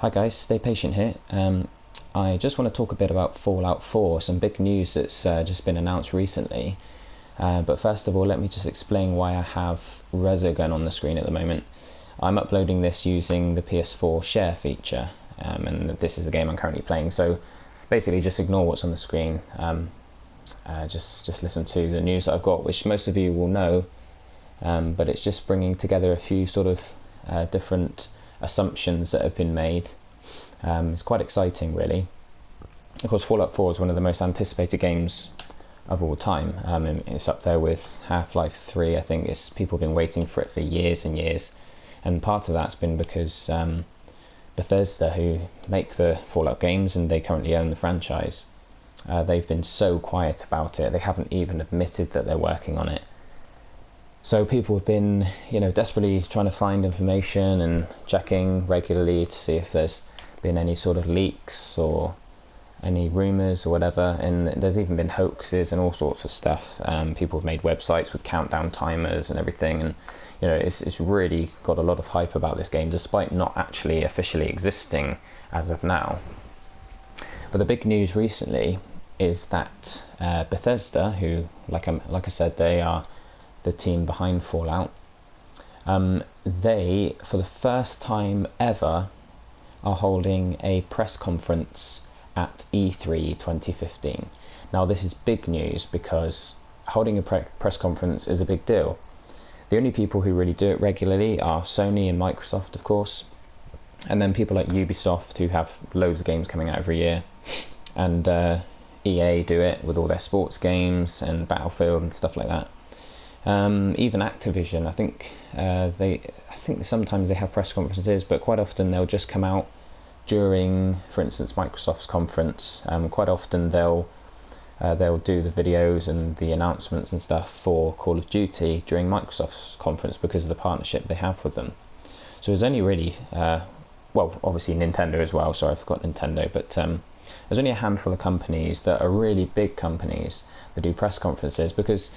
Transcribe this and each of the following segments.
Hi guys, stay patient here. I just want to talk a bit about Fallout 4, some big news that's just been announced recently. But first of all, let me just explain why I have Resogun on the screen at the moment. I'm uploading this using the PS4 share feature, and this is the game I'm currently playing. So basically just ignore what's on the screen. Just listen to the news that I've got, which most of you will know, but it's just bringing together a few sort of different assumptions that have been made. It's quite exciting, really. Of course, Fallout 4 is one of the most anticipated games of all time. It's up there with Half-Life 3. I think people have been waiting for it for years and years, and part of that's been because Bethesda, who make the Fallout games and they currently own the franchise, they've been so quiet about it. They haven't even admitted that they're working on it. So people have been, desperately trying to find information and checking regularly to see if there's been any sort of leaks or any rumours or whatever. And there's even been hoaxes and all sorts of stuff. People have made websites with countdown timers and everything. And, it's really got a lot of hype about this game, despite not actually officially existing as of now. But the big news recently is that Bethesda, who, like I said, they are the team behind Fallout, they, for the first time ever, are holding a press conference at E3 2015. Now, this is big news because holding a press conference is a big deal. The only people who really do it regularly are Sony and Microsoft, of course, and then people like Ubisoft, who have loads of games coming out every year, and EA do it with all their sports games and Battlefield and stuff like that. Even Activision, I think sometimes they have press conferences, but quite often they'll just come out during, for instance, Microsoft's conference. Quite often they'll do the videos and the announcements and stuff for Call of Duty during Microsoft's conference because of the partnership they have with them. So there's only really, obviously Nintendo as well. Sorry, I forgot Nintendo, but there's only a handful of companies that are really big companies that do press conferences, because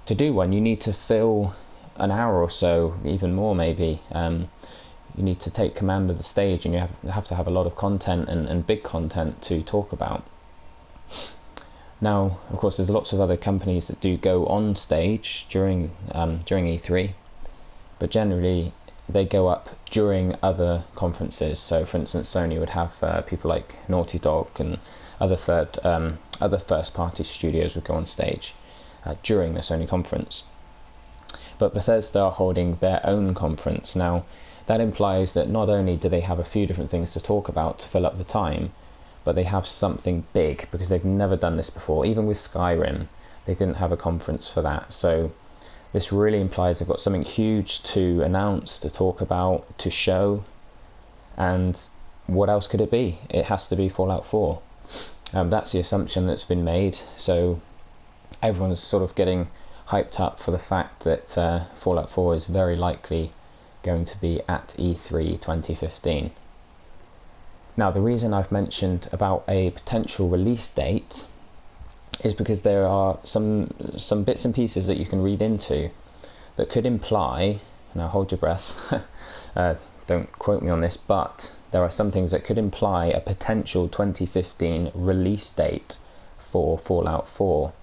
to do one, you need to fill an hour or so, even more maybe. You need to take command of the stage, and you have to have a lot of content and big content to talk about. Now, of course, there's lots of other companies that do go on stage during E3, but generally they go up during other conferences. So, for instance, Sony would have people like Naughty Dog and other first-party studios would go on stage during the Sony conference. But Bethesda are holding their own conference. Now, that implies that not only do they have a few different things to talk about to fill up the time, but they have something big, because they've never done this before. Even with Skyrim, they didn't have a conference for that. So this really implies they've got something huge to announce, to talk about, to show. And what else could it be? It has to be Fallout 4. That's the assumption that's been made. So everyone's sort of getting hyped up for the fact that Fallout 4 is very likely going to be at E3 2015. Now, the reason I've mentioned about a potential release date is because there are some bits and pieces that you can read into that could imply, now hold your breath, don't quote me on this, but there are some things that could imply a potential 2015 release date for Fallout 4,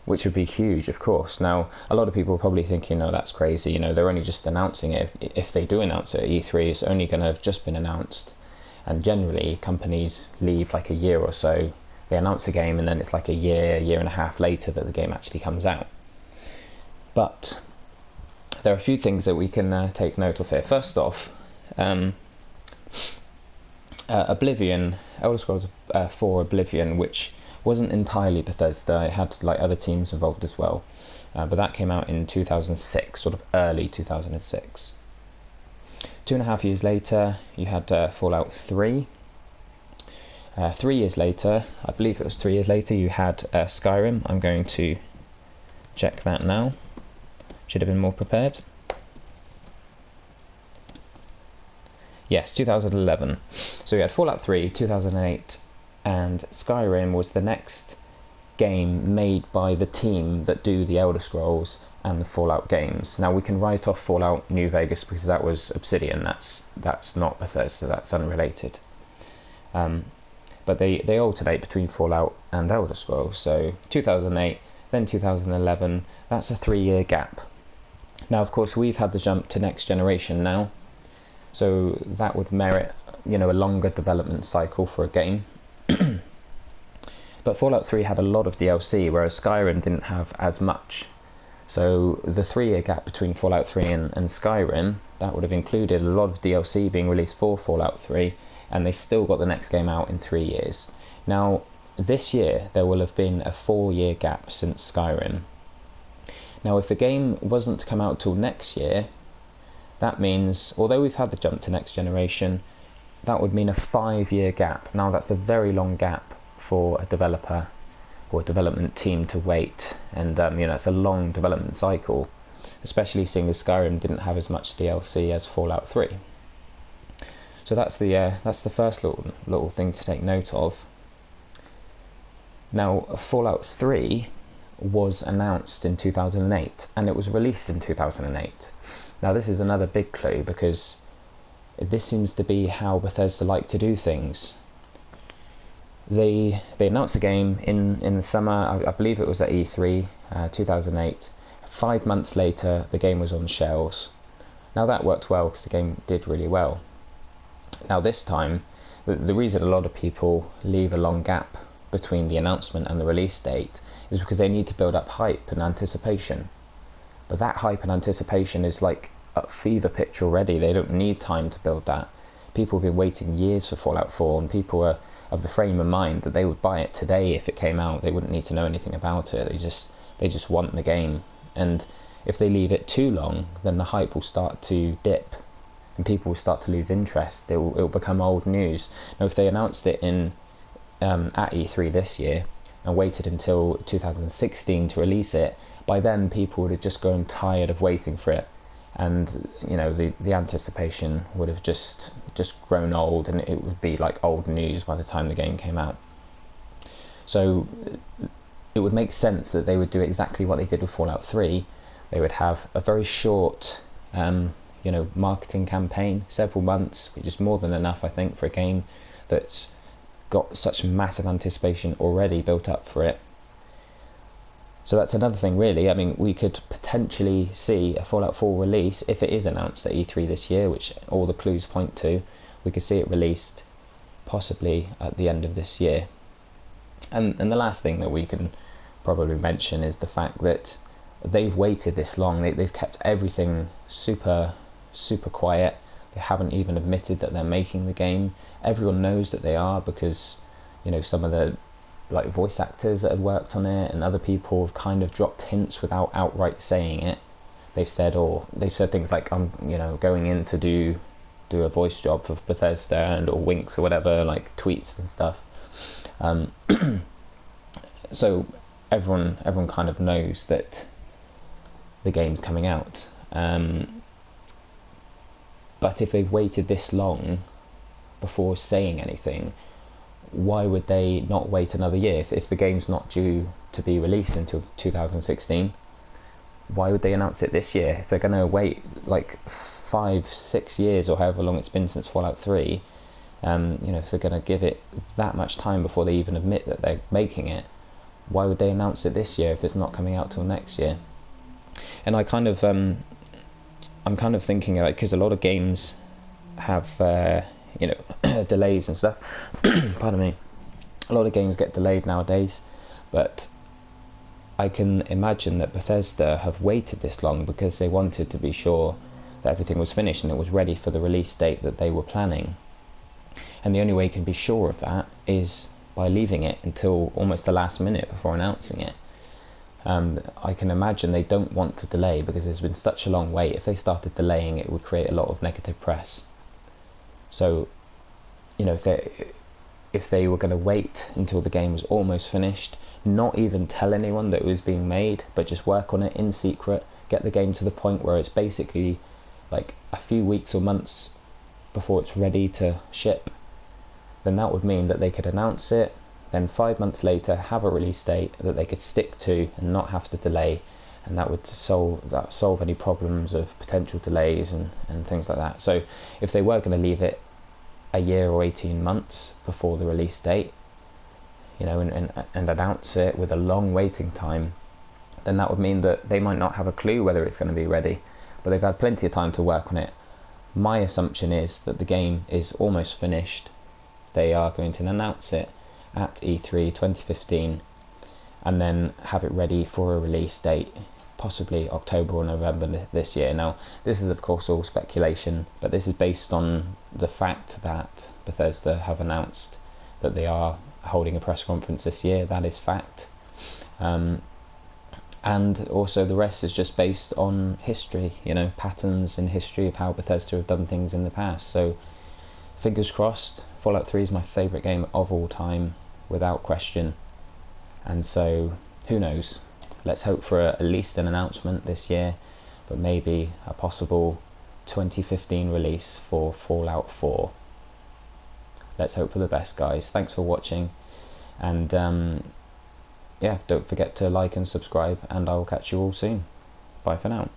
which would be huge, of course. Now, a lot of people are probably thinking, no, that's crazy, they're only just announcing it. If they do announce it at E3, it's only going to have just been announced. And generally, companies leave like a year or so. They announce a game, and then it's like a year and a half later that the game actually comes out. But there are a few things that we can take note of here. First off, Oblivion, Elder Scrolls 4 Oblivion, which wasn't entirely Bethesda, it had like other teams involved as well, but that came out in 2006, sort of early 2006. 2.5 years later, you had Fallout 3. 3 years later, I believe it was 3 years later, you had Skyrim. I'm going to check that now. Should have been more prepared. Yes, 2011. So we had Fallout 3, 2008, and Skyrim was the next game made by the team that do the Elder Scrolls and the Fallout games. Now we can write off Fallout New Vegas because that was Obsidian. That's not Bethesda. That's unrelated. But they alternate between Fallout and Elder Scrolls. So 2008, then 2011. That's a 3-year gap. Now, of course, we've had the jump to next generation now, so that would merit, a longer development cycle for a game. But Fallout 3 had a lot of DLC, whereas Skyrim didn't have as much. So the 3-year gap between Fallout 3 and Skyrim, that would have included a lot of DLC being released for Fallout 3, and they still got the next game out in 3 years. Now, this year, there will have been a 4-year gap since Skyrim. Now, if the game wasn't to come out till next year, that means, although we've had the jump to next generation, that would mean a 5-year gap. Now, that's a very long gap for a developer or a development team to wait, and it's a long development cycle, especially seeing as Skyrim didn't have as much DLC as Fallout 3. So that's the first little thing to take note of. Now, Fallout 3 was announced in 2008 and it was released in 2008. Now this is another big clue, because this seems to be how Bethesda like to do things. They announced the game in the summer, I believe it was at E3 2008. 5 months later the game was on shelves. Now that worked well because the game did really well. Now this time, the reason a lot of people leave a long gap between the announcement and the release date is because they need to build up hype and anticipation. But that hype and anticipation is like a fever pitch already. They don't need time to build that. People have been waiting years for Fallout 4, and people are of the frame of mind that they would buy it today if it came out. They wouldn't need to know anything about it. They just want the game. And if they leave it too long, then the hype will start to dip and people will start to lose interest. It will become old news. Now, if they announced it at E3 this year and waited until 2016 to release it, by then people would have just grown tired of waiting for it, and the anticipation would have just grown old, and it would be like old news by the time the game came out. So it would make sense that they would do exactly what they did with Fallout 3. They would have a very short marketing campaign, several months, which is more than enough, I think, for a game that's got such massive anticipation already built up for it. So that's another thing, really. I mean, we could potentially see a Fallout 4 release if it is announced at E3 this year, which all the clues point to. We could see it released possibly at the end of this year. And the last thing that we can probably mention is the fact that they've waited this long. They've kept everything super quiet. They haven't even admitted that they're making the game. Everyone knows that they are, because some of the voice actors that have worked on it and other people have kind of dropped hints without outright saying it. They've said things like, I'm going in to do a voice job for Bethesda, or winks or whatever, like tweets and stuff. So everyone kind of knows that the game's coming out. But if they've waited this long before saying anything, why would they not wait another year? If the game's not due to be released until 2016, why would they announce it this year? If they're going to wait 5-6 years or however long it's been since Fallout 3, if they're going to give it that much time before they even admit that they're making it, why would they announce it this year if it's not coming out till next year? And I'm kind of thinking about it, because a lot of games have delays and stuff. Pardon me. A lot of games get delayed nowadays, but I can imagine that Bethesda have waited this long because they wanted to be sure that everything was finished and it was ready for the release date that they were planning. And the only way you can be sure of that is by leaving it until almost the last minute before announcing it. I can imagine they don't want to delay, because there's been such a long wait. If they started delaying, it would create a lot of negative press. So, if they were going to wait until the game was almost finished, not even tell anyone that it was being made, but just work on it in secret, get the game to the point where it's basically like a few weeks or months before it's ready to ship, then that would mean that they could announce it, then 5 months later have a release date that they could stick to and not have to delay, and that would solve any problems of potential delays and things like that. So if they were going to leave it a year or 18 months before the release date, and announce it with a long waiting time, then that would mean that they might not have a clue whether it's going to be ready, but they've had plenty of time to work on it. My assumption is that the game is almost finished. They are going to announce it at E3 2015 and then have it ready for a release date, possibly October or November this year. Now, this is of course all speculation, but this is based on the fact that Bethesda have announced that they are holding a press conference this year. That is fact. And also the rest is just based on history, patterns in history of how Bethesda have done things in the past. So fingers crossed. Fallout 3 is my favourite game of all time, without question. And so, who knows? Let's hope for at least an announcement this year, but maybe a possible 2015 release for Fallout 4. Let's hope for the best, guys. Thanks for watching, and yeah, don't forget to like and subscribe, and I will catch you all soon. Bye for now.